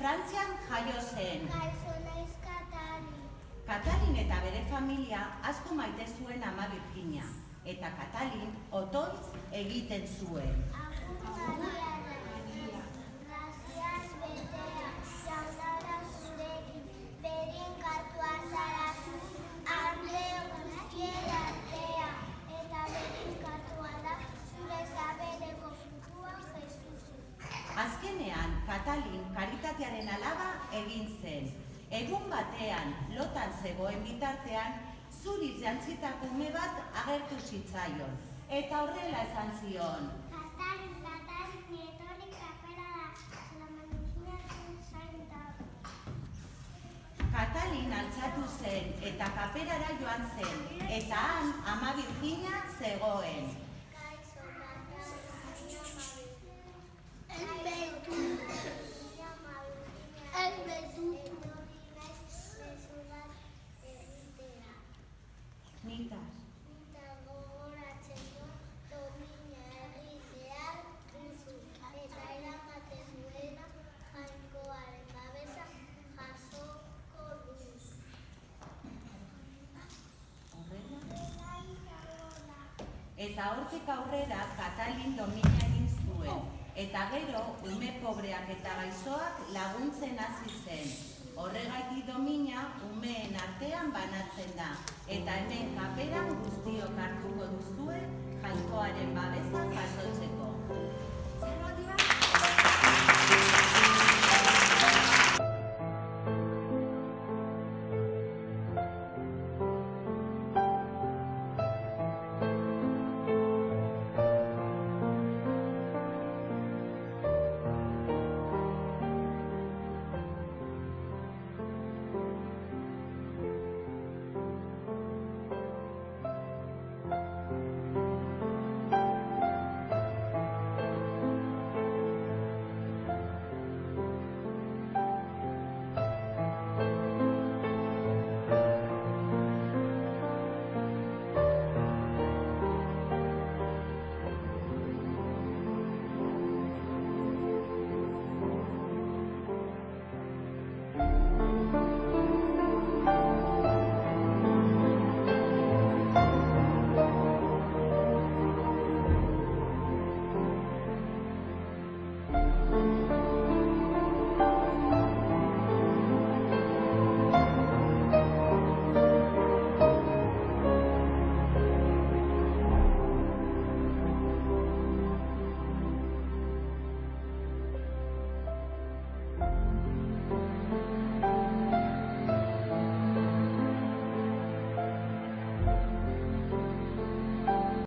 Frantzian jaio zen. Kaixo naiz Katalin. Katalin eta bere familia asko maite zuen Ama Birjina, eta Katalin otoitz egiten zuen. Agur Maria Maria, graziaz betea, jaunara zurekin, berinkatua zara zu, arle guztien artea, eta berinkatua da zure sabeleko frutua Jesusu. Azkenean, Katalin karitatearen alaba egin zen. Egun batean, lotan zegoen bitartean, zuriz jantzitako ume bat agertu zitzaion. Eta horrela esan zion. Katalin, etorri kapera da, la manuzina zain dago. Katalin altxatu zen eta kaperara joan zen, eta han Ama Birjina zegoen. Kaixo Katalin, Nitaz. Nita gogoratzeko domina egiteak duzu, eta eramaten duena jainkoaren babesa jasoko duz. Eta hortik aurrera Katalin domina egin zuen, eta gero ume pobreak eta gaixoak laguntzen hasi zen. Horregaitik domina umeen artean banatzen da, eta hemen kaperan guztiok hartuko duzue jainkoaren babesa jasotzeko.